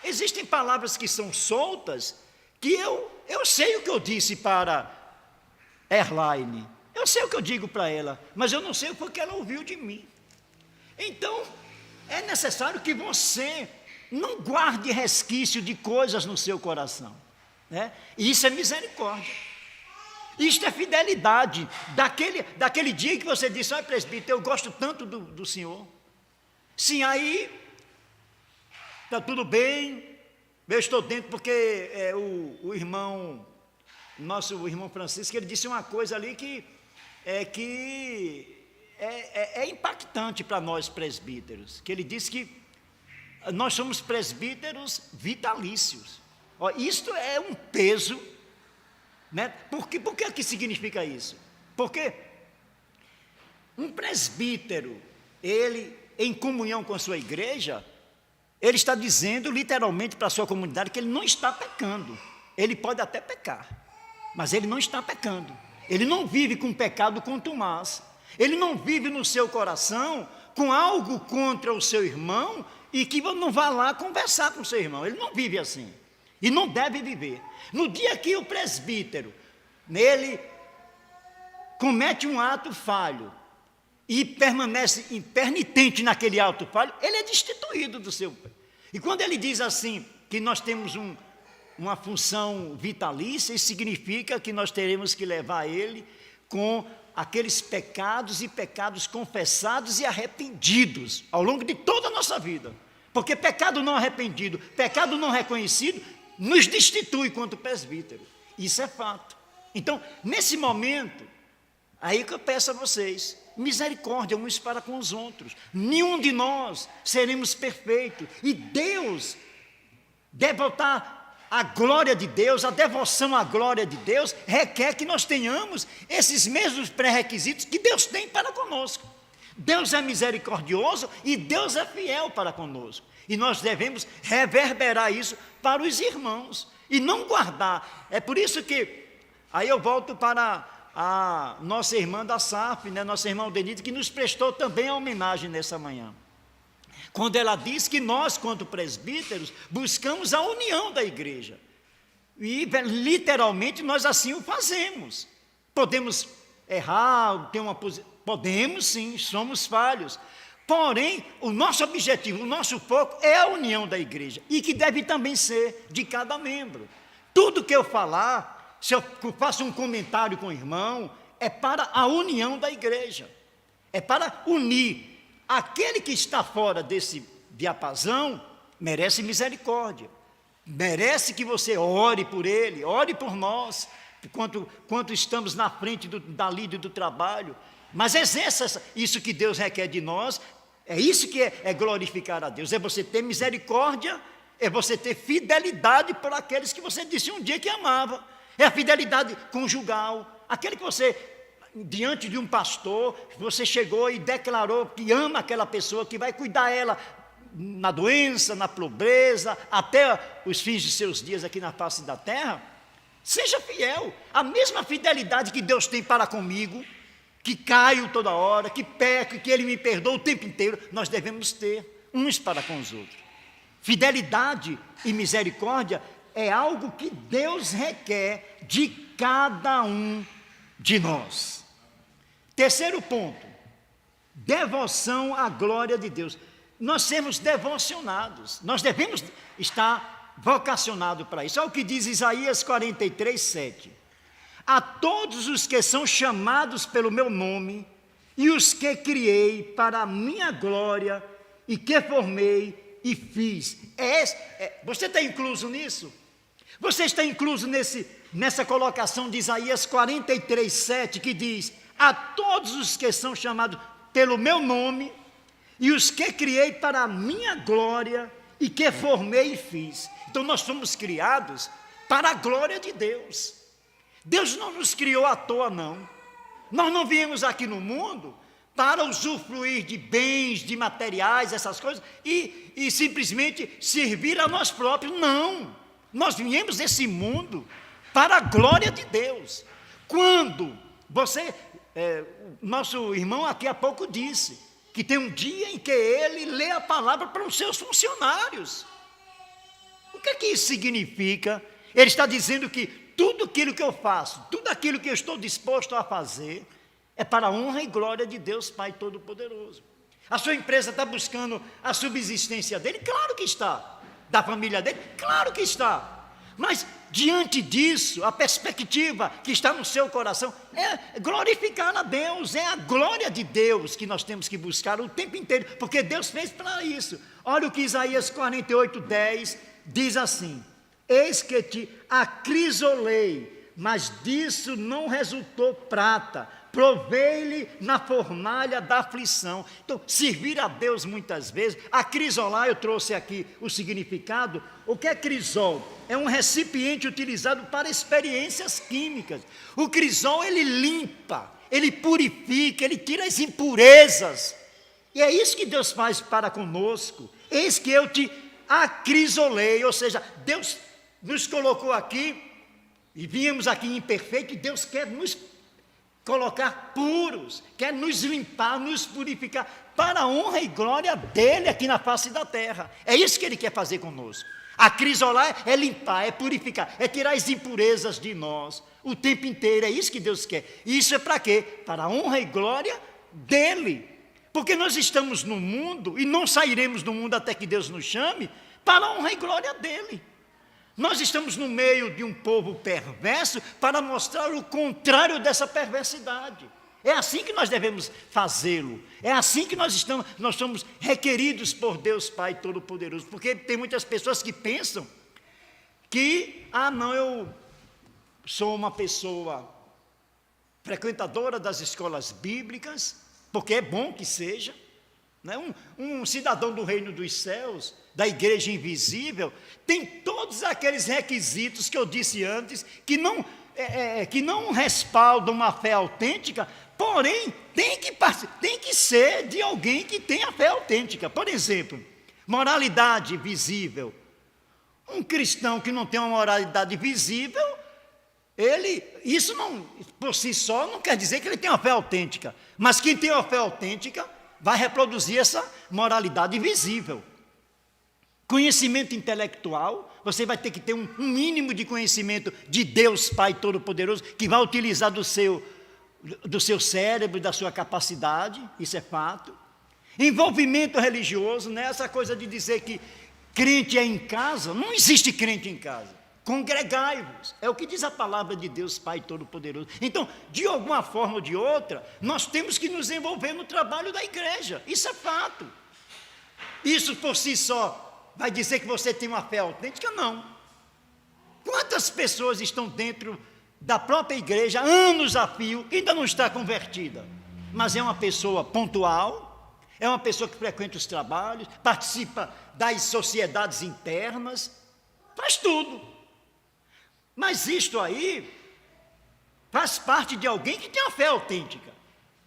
existem palavras que são soltas, que eu sei o que eu disse para Erlaine, eu sei o que eu digo para ela, mas eu não sei o que ela ouviu de mim. Então, é necessário que você não guarde resquício de coisas no seu coração, E isso é misericórdia, isto é fidelidade, daquele dia que você disse, olha presbítero, eu gosto tanto do senhor, Sim, aí está tudo bem, eu estou dentro porque o irmão, nosso irmão Francisco, ele disse uma coisa ali que é impactante para nós presbíteros, que ele disse que nós somos presbíteros vitalícios. Ó, isto é um peso, né? Por que significa isso? Porque um presbítero, ele, em comunhão com a sua igreja, ele está dizendo literalmente para a sua comunidade que ele não está pecando. Ele pode até pecar, mas ele não está pecando. Ele não vive com pecado contumaz. Ele não vive no seu coração com algo contra o seu irmão e que não vá lá conversar com o seu irmão. Ele não vive assim. E não deve viver. No dia que o presbítero, nele, comete um ato falho e permanece impenitente naquele ato falho, ele é destituído do seu... E quando ele diz assim, que nós temos uma função vitalícia, isso significa que nós teremos que levar ele com aqueles pecados e pecados confessados e arrependidos ao longo de toda a nossa vida. Porque pecado não arrependido, pecado não reconhecido, nos destitui quanto presbítero. Isso é fato. Então, nesse momento, aí que eu peço a vocês, misericórdia uns para com os outros. Nenhum de nós seremos perfeitos. E Deus, devotar a glória de Deus, a devoção à glória de Deus, requer que nós tenhamos esses mesmos pré-requisitos que Deus tem para conosco. Deus é misericordioso e Deus é fiel para conosco. E nós devemos reverberar isso para os irmãos e não guardar. É por isso que, aí eu volto para a nossa irmã da SAF, né, nossa irmã Denise, que nos prestou também a homenagem nessa manhã. Quando ela diz que nós, quanto presbíteros, buscamos a união da igreja. E, literalmente, nós assim o fazemos. Podemos errar, ter uma posição... Podemos sim, somos falhos. Porém, o nosso objetivo, o nosso foco é a união da igreja. E que deve também ser de cada membro. Tudo que eu falar, se eu faço um comentário com o irmão, é para a união da igreja. É para unir. Aquele que está fora desse diapasão merece misericórdia, merece que você ore por ele, ore por nós, quanto estamos na frente da lida e do trabalho, mas exerça isso que Deus requer de nós, é isso que é glorificar a Deus, é você ter misericórdia, é você ter fidelidade por aqueles que você disse um dia que amava, é a fidelidade conjugal, aquele que você... diante de um pastor, você chegou e declarou que ama aquela pessoa, que vai cuidar ela na doença, na pobreza, até os fins de seus dias aqui na face da terra. Seja fiel, a mesma fidelidade que Deus tem para comigo, que caio toda hora, que peco, que Ele me perdoa o tempo inteiro, nós devemos ter uns para com os outros. Fidelidade e misericórdia é algo que Deus requer de cada um de nós. Terceiro ponto, devoção à glória de Deus. Nós sermos devocionados, nós devemos estar vocacionados para isso. Olha o que diz Isaías 43, 7. A todos os que são chamados pelo meu nome, e os que criei para a minha glória, e que formei e fiz. Você está incluso nisso? Você está incluso nessa colocação de Isaías 43, 7, que diz: a todos os que são chamados pelo meu nome, e os que criei para a minha glória, e que formei e fiz. Então nós somos criados para a glória de Deus. Deus não nos criou à toa, não. Nós não viemos aqui no mundo para usufruir de bens, de materiais, essas coisas, e simplesmente servir a nós próprios. Não. Nós viemos desse mundo para a glória de Deus. Quando nosso irmão aqui há pouco disse que tem um dia em que ele lê a palavra para os seus funcionários. O que é que isso significa? Ele está dizendo que tudo aquilo que eu faço, tudo aquilo que eu estou disposto a fazer, é para a honra e glória de Deus Pai Todo-Poderoso. A sua empresa está buscando a subsistência dele? Claro que está. Da família dele? Claro que está. Mas, diante disso, a perspectiva que está no seu coração é glorificar a Deus, é a glória de Deus que nós temos que buscar o tempo inteiro, porque Deus fez para isso. Olha o que Isaías 48:10 diz assim: eis que te acrisolei, mas disso não resultou prata, provei-lhe na fornalha da aflição. Então, servir a Deus muitas vezes, acrisolar, eu trouxe aqui o significado. O que é crisol? É um recipiente utilizado para experiências químicas. O crisol, ele limpa, ele purifica, ele tira as impurezas. E é isso que Deus faz para conosco. Eis que eu te acrisolei, ou seja, Deus nos colocou aqui, e viemos aqui imperfeito, e Deus quer nos colocar puros, quer nos limpar, nos purificar, para a honra e glória dEle aqui na face da terra. É isso que Ele quer fazer conosco. Acrisolar é limpar, é purificar, é tirar as impurezas de nós, o tempo inteiro, é isso que Deus quer. E isso é para quê? Para a honra e glória dEle. Porque nós estamos no mundo, e não sairemos do mundo até que Deus nos chame, para a honra e glória dEle. Nós estamos no meio de um povo perverso para mostrar o contrário dessa perversidade. É assim que nós devemos fazê-lo. É assim que nós somos requeridos por Deus Pai Todo-Poderoso. Porque tem muitas pessoas que pensam que, não, eu sou uma pessoa frequentadora das escolas bíblicas, porque é bom que seja, né? Um cidadão do reino dos céus, da igreja invisível, tem todos aqueles requisitos que eu disse antes, que não respaldam uma fé autêntica, porém, tem que ser de alguém que tem a fé autêntica. Por exemplo, moralidade visível. Um cristão que não tem uma moralidade visível, isso não, por si só, não quer dizer que ele tem uma fé autêntica, mas quem tem uma fé autêntica vai reproduzir essa moralidade visível. Conhecimento intelectual, você vai ter que ter um mínimo de conhecimento de Deus Pai Todo-Poderoso, que vai utilizar do seu cérebro, da sua capacidade, isso é fato. Envolvimento religioso, né? Essa coisa de dizer que crente é em casa, não existe crente em casa. Congregai-vos, é o que diz a palavra de Deus Pai Todo-Poderoso. Então, de alguma forma ou de outra, nós temos que nos envolver no trabalho da igreja, isso é fato. Isso por si só vai dizer que você tem uma fé autêntica? Não. Quantas pessoas estão dentro da própria igreja, anos a fio, e ainda não está convertida? Mas é uma pessoa pontual, é uma pessoa que frequenta os trabalhos, participa das sociedades internas, faz tudo. Mas isto aí faz parte de alguém que tem uma fé autêntica,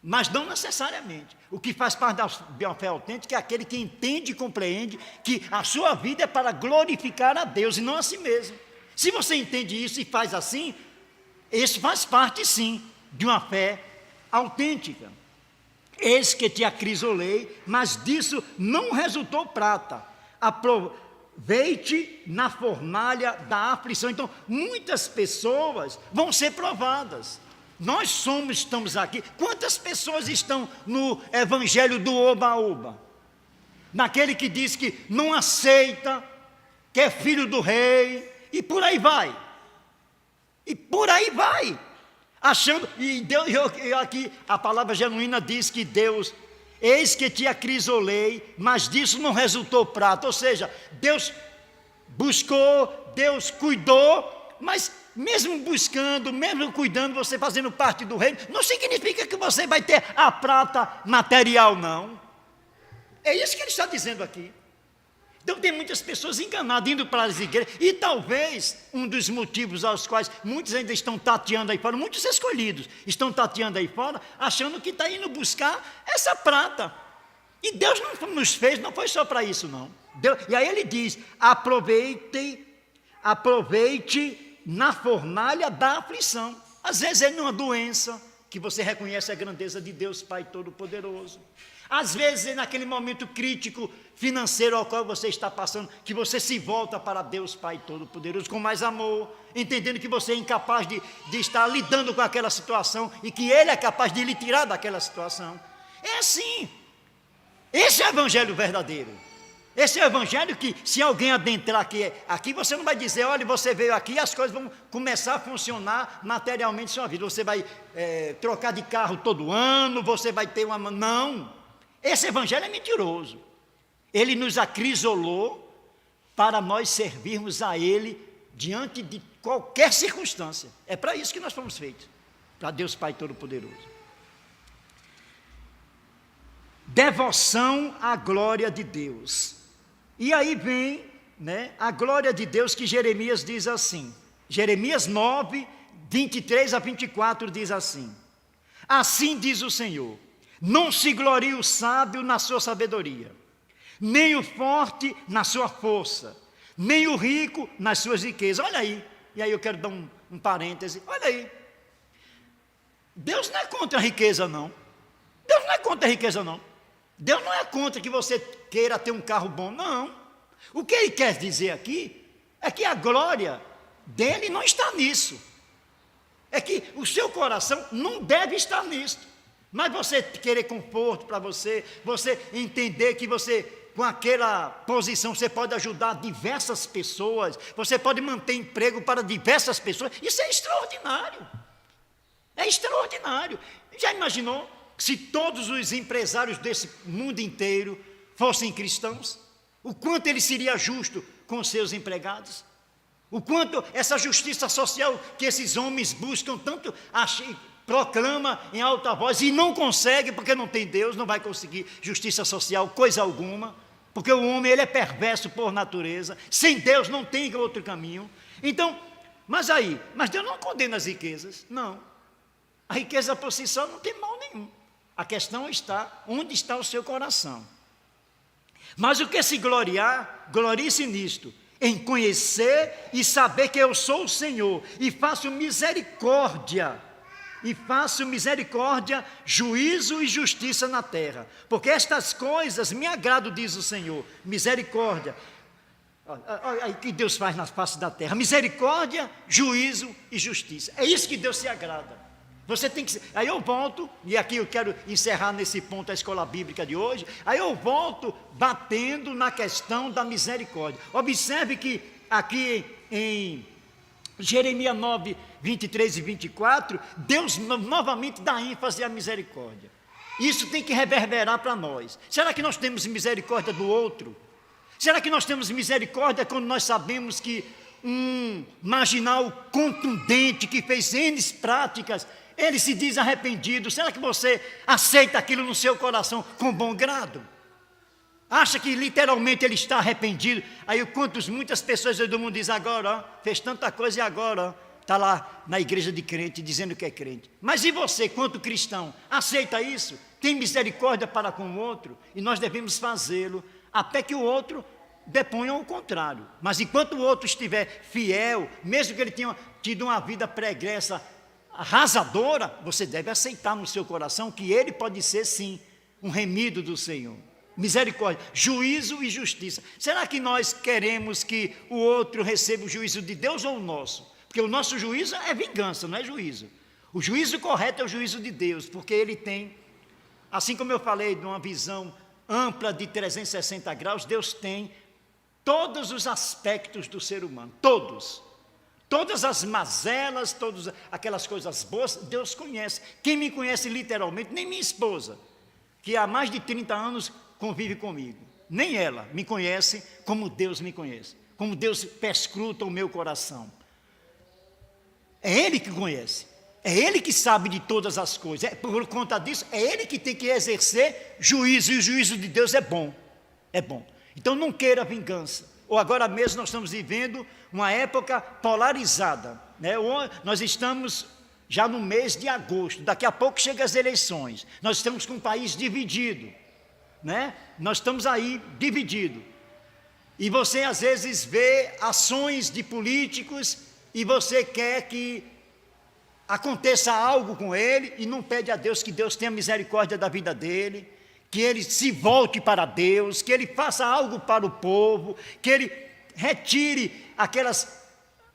mas não necessariamente. O que faz parte de uma fé autêntica é aquele que entende e compreende que a sua vida é para glorificar a Deus e não a si mesmo. Se você entende isso e faz assim, isso faz parte sim de uma fé autêntica. Eis que te acrisolei, mas disso não resultou prata. Aproveite na fornalha da aflição. Então, muitas pessoas vão ser provadas. Nós estamos aqui. Quantas pessoas estão no evangelho do oba-oba? Naquele que diz que não aceita, que é filho do rei, e por aí vai. E por aí vai. Achando, e Deus, aqui a palavra genuína diz que Deus, eis que te acrisolei, mas disso não resultou prata. Ou seja, Deus buscou, Deus cuidou, mas mesmo buscando, mesmo cuidando, você fazendo parte do reino, não significa que você vai ter a prata material, não. É isso que ele está dizendo aqui. Então tem muitas pessoas enganadas, indo para as igrejas, e talvez um dos motivos aos quais muitos ainda estão tateando aí fora, muitos escolhidos estão tateando aí fora, achando que está indo buscar essa prata. E Deus não nos fez, não foi só para isso, não. E aí ele diz, aproveite na fornalha da aflição. Às vezes é numa doença que você reconhece a grandeza de Deus Pai Todo-Poderoso. Às vezes é naquele momento crítico financeiro ao qual você está passando, que você se volta para Deus Pai Todo-Poderoso com mais amor, entendendo que você é incapaz de estar lidando com aquela situação e que Ele é capaz de lhe tirar daquela situação. É assim. Esse é o evangelho verdadeiro. Esse é o evangelho que, se alguém adentrar aqui você não vai dizer, olha, você veio aqui e as coisas vão começar a funcionar materialmente em sua vida. Você vai trocar de carro todo ano, você vai ter uma... Não, esse evangelho é mentiroso. Ele nos acrisolou para nós servirmos a Ele diante de qualquer circunstância. É para isso que nós fomos feitos, para Deus Pai Todo-Poderoso. Devoção à glória de Deus. E aí vem, a glória de Deus que Jeremias diz assim. Jeremias 9, 23 a 24 diz assim: assim diz o Senhor, não se glorie o sábio na sua sabedoria, nem o forte na sua força, nem o rico nas suas riquezas. Olha aí, e aí eu quero dar um parêntese, olha aí. Deus não é contra a riqueza não. Deus não é contra a riqueza não. Deus não é contra que você queira ter um carro bom, não. O que Ele quer dizer aqui é que a glória dele não está nisso. É que o seu coração não deve estar nisso. Mas você querer conforto para você entender que você, com aquela posição, você pode ajudar diversas pessoas, você pode manter emprego para diversas pessoas, isso é extraordinário. É extraordinário. Já imaginou se todos os empresários desse mundo inteiro fossem cristãos? O quanto ele seria justo com os seus empregados? O quanto essa justiça social que esses homens buscam tanto, proclama em alta voz e não consegue, porque não tem Deus, não vai conseguir justiça social, coisa alguma, porque o homem ele é perverso por natureza, sem Deus não tem outro caminho. Então, mas Deus não condena as riquezas, não. A riqueza por si só não tem mal nenhum. A questão está onde está o seu coração. Mas o que se gloriar, glorie-se nisto, em conhecer e saber que eu sou o Senhor, e faço misericórdia, juízo e justiça na terra, porque estas coisas me agradam, diz o Senhor. Misericórdia, olha o que Deus faz na face da terra: misericórdia, juízo e justiça. É isso que Deus se agrada. Você tem que... Aí eu volto, e aqui eu quero encerrar nesse ponto a escola bíblica de hoje, aí eu volto batendo na questão da misericórdia. Observe que aqui em Jeremias 9, 23 e 24, Deus novamente dá ênfase à misericórdia. Isso tem que reverberar para nós. Será que nós temos misericórdia do outro? Será que nós temos misericórdia quando nós sabemos que um marginal contundente que fez N práticas, ele se diz arrependido? Será que você aceita aquilo no seu coração com bom grado? Acha que literalmente ele está arrependido? Aí muitas pessoas do mundo dizem agora, fez tanta coisa e agora está lá na igreja de crente dizendo que é crente. Mas e você, quanto cristão, aceita isso? Tem misericórdia para com o outro? E nós devemos fazê-lo até que o outro deponha o contrário. Mas enquanto o outro estiver fiel, mesmo que ele tenha tido uma vida pregressa arrasadora, você deve aceitar no seu coração que ele pode ser sim um remido do Senhor. Misericórdia, juízo e justiça. Será que nós queremos que o outro receba o juízo de Deus ou o nosso? Porque o nosso juízo é vingança, não é juízo. O juízo correto é o juízo de Deus, porque ele tem, assim como eu falei de uma visão ampla de 360 graus, Deus tem todos os aspectos do ser humano, todos. Todas as mazelas, todas aquelas coisas boas, Deus conhece. Quem me conhece literalmente, nem minha esposa, que há mais de 30 anos convive comigo, nem ela me conhece como Deus me conhece, como Deus perscruta o meu coração. É Ele que conhece, é Ele que sabe de todas as coisas. Por conta disso, é Ele que tem que exercer juízo, e o juízo de Deus é bom, é bom. Então não queira vingança. Ou agora mesmo nós estamos vivendo uma época polarizada, né? Nós estamos já no mês de agosto, daqui a pouco chegam as eleições, nós estamos com o país dividido, né? Nós estamos aí divididos, e você às vezes vê ações de políticos, e você quer que aconteça algo com ele, e não pede a Deus que Deus tenha misericórdia da vida dele, que ele se volte para Deus, que ele faça algo para o povo, que ele retire aquelas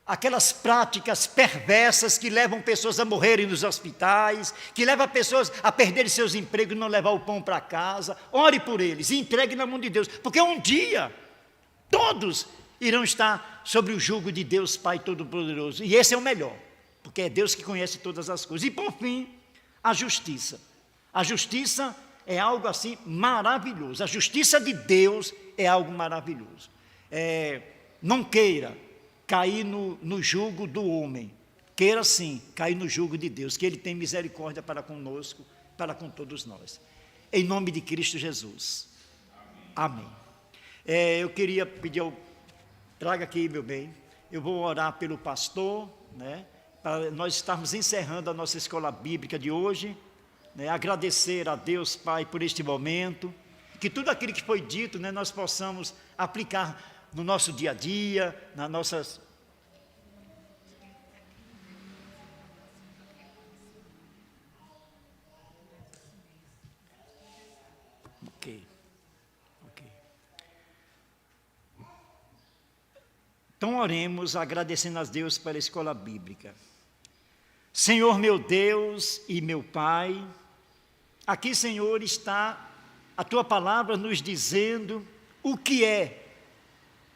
aquelas práticas perversas que levam pessoas a morrerem nos hospitais, que levam pessoas a perderem seus empregos e não levar o pão para casa. Ore por eles e entregue na mão de Deus, porque um dia todos irão estar sobre o jugo de Deus Pai Todo-Poderoso, e esse é o melhor, porque é Deus que conhece todas as coisas. E por fim, a justiça. A justiça é algo assim maravilhoso, a justiça de Deus é algo maravilhoso. Não queira cair no jugo do homem, queira sim cair no jugo de Deus, que Ele tem misericórdia para conosco, para com todos nós. Em nome de Cristo Jesus. Amém. Eu queria pedir traga aqui, meu bem, eu vou orar pelo pastor, né, para nós estarmos encerrando a nossa escola bíblica de hoje, né, agradecer a Deus Pai por este momento, que tudo aquilo que foi dito, né, nós possamos aplicar no nosso dia a dia, nas nossas... Ok. Então oremos agradecendo a Deus pela escola bíblica. Senhor meu Deus e meu Pai, aqui, Senhor, está a Tua palavra nos dizendo o que é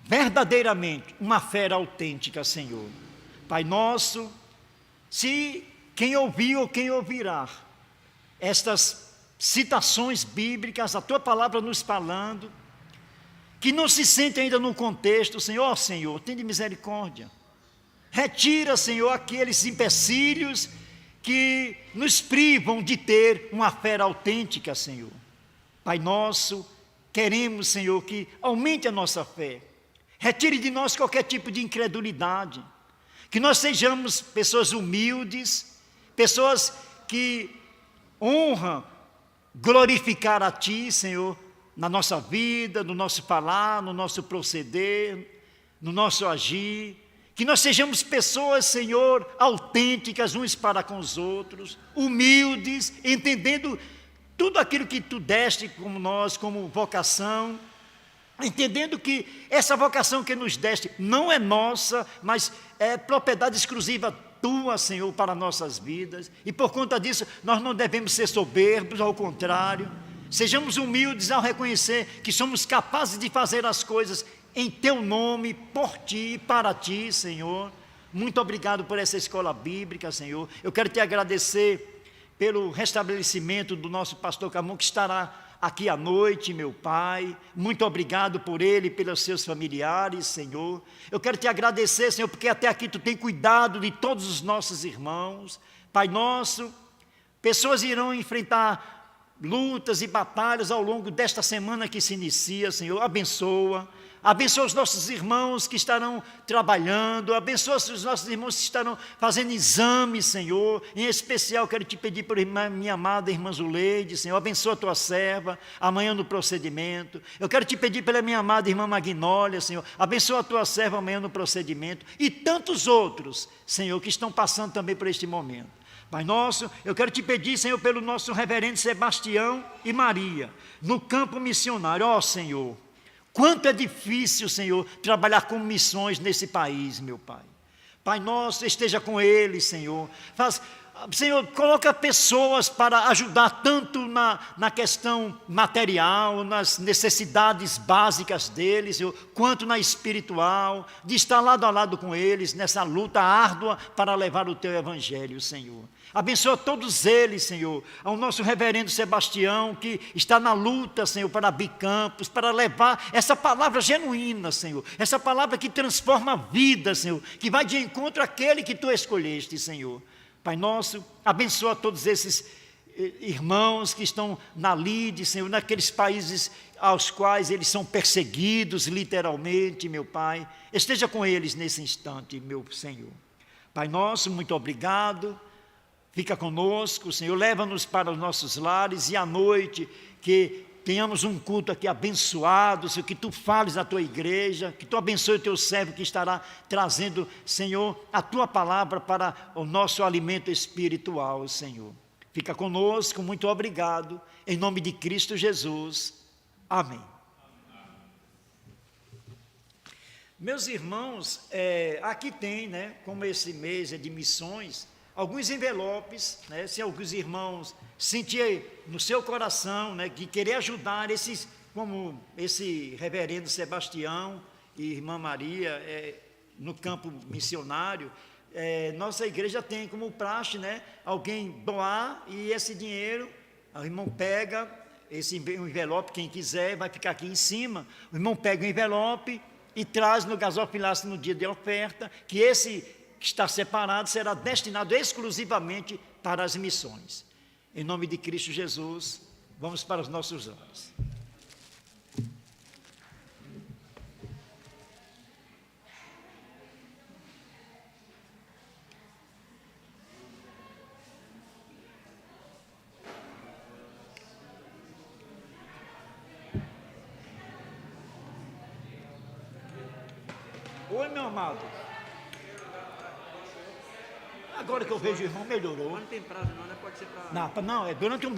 verdadeiramente uma fé autêntica, Senhor. Pai nosso, se quem ouvir ou quem ouvirá estas citações bíblicas, a Tua palavra nos falando, que não se sente ainda no contexto, Senhor, Senhor, tem de misericórdia. Retira, Senhor, aqueles empecilhos que nos privam de ter uma fé autêntica, Senhor. Pai nosso, queremos, Senhor, que aumente a nossa fé. Retire de nós qualquer tipo de incredulidade. Que nós sejamos pessoas humildes, pessoas que honram glorificar a Ti, Senhor, na nossa vida, no nosso falar, no nosso proceder, no nosso agir. Que nós sejamos pessoas, Senhor, autênticas uns para com os outros, humildes, entendendo tudo aquilo que Tu deste como nós, como vocação, entendendo que essa vocação que nos deste não é nossa, mas é propriedade exclusiva Tua, Senhor, para nossas vidas, e por conta disso nós não devemos ser soberbos, ao contrário, sejamos humildes ao reconhecer que somos capazes de fazer as coisas em Teu nome, por Ti, para Ti, Senhor. Muito obrigado por essa escola bíblica, Senhor. Eu quero Te agradecer pelo restabelecimento do nosso pastor Camon, que estará aqui à noite, meu Pai. Muito obrigado por ele e pelos seus familiares, Senhor. Eu quero Te agradecer, Senhor, porque até aqui Tu tem cuidado de todos os nossos irmãos. Pai nosso, pessoas irão enfrentar lutas e batalhas ao longo desta semana que se inicia, Senhor. Abençoa os nossos irmãos que estarão trabalhando, abençoa os nossos irmãos que estarão fazendo exames, Senhor. Em especial, quero Te pedir por minha amada irmã Zuleide, Senhor, abençoa a Tua serva, amanhã no procedimento. Eu quero Te pedir pela minha amada irmã Magnólia, Senhor, abençoa a Tua serva amanhã no procedimento, e tantos outros, Senhor, que estão passando também por este momento. Pai nosso, eu quero Te pedir, Senhor, pelo nosso reverendo Sebastião e Maria, no campo missionário. Ó Senhor, quanto é difícil, Senhor, trabalhar com missões nesse país, meu Pai. Pai nosso, esteja com eles, Senhor. Senhor, coloca pessoas para ajudar tanto na questão material, nas necessidades básicas deles, Senhor, quanto na espiritual, de estar lado a lado com eles, nessa luta árdua para levar o Teu Evangelho, Senhor. Abençoa todos eles, Senhor, ao nosso reverendo Sebastião, que está na luta, Senhor, para abrir campos, para levar essa palavra genuína, Senhor, essa palavra que transforma a vida, Senhor, que vai de encontro àquele que Tu escolheste, Senhor. Pai nosso, abençoa todos esses irmãos que estão na lide, Senhor, naqueles países aos quais eles são perseguidos, literalmente, meu Pai. Esteja com eles nesse instante, meu Senhor. Pai nosso, muito obrigado. Fica conosco, Senhor, leva-nos para os nossos lares, e à noite que tenhamos um culto aqui abençoado, Senhor, que Tu fales à Tua igreja, que Tu abençoe o Teu servo que estará trazendo, Senhor, a Tua palavra para o nosso alimento espiritual, Senhor. Fica conosco, muito obrigado, em nome de Cristo Jesus. Amém. Meus irmãos, aqui tem, né, como esse mês é de missões, alguns envelopes, né, se alguns irmãos sentirem no seu coração, né, que querer ajudar esses, como esse reverendo Sebastião e irmã Maria, no campo missionário, nossa igreja tem como praxe, né, alguém doar e esse dinheiro, o irmão pega esse envelope, quem quiser, vai ficar aqui em cima, o irmão pega o envelope e traz no gasofilácio no dia de oferta, que esse que está separado será destinado exclusivamente para as missões. Em nome de Cristo Jesus, vamos para os nossos lares. Oi, meu amado. Agora que eu vejo o irmão, melhorou. Não tem prazo não, né? Pode ser para... Não, é durante o mês.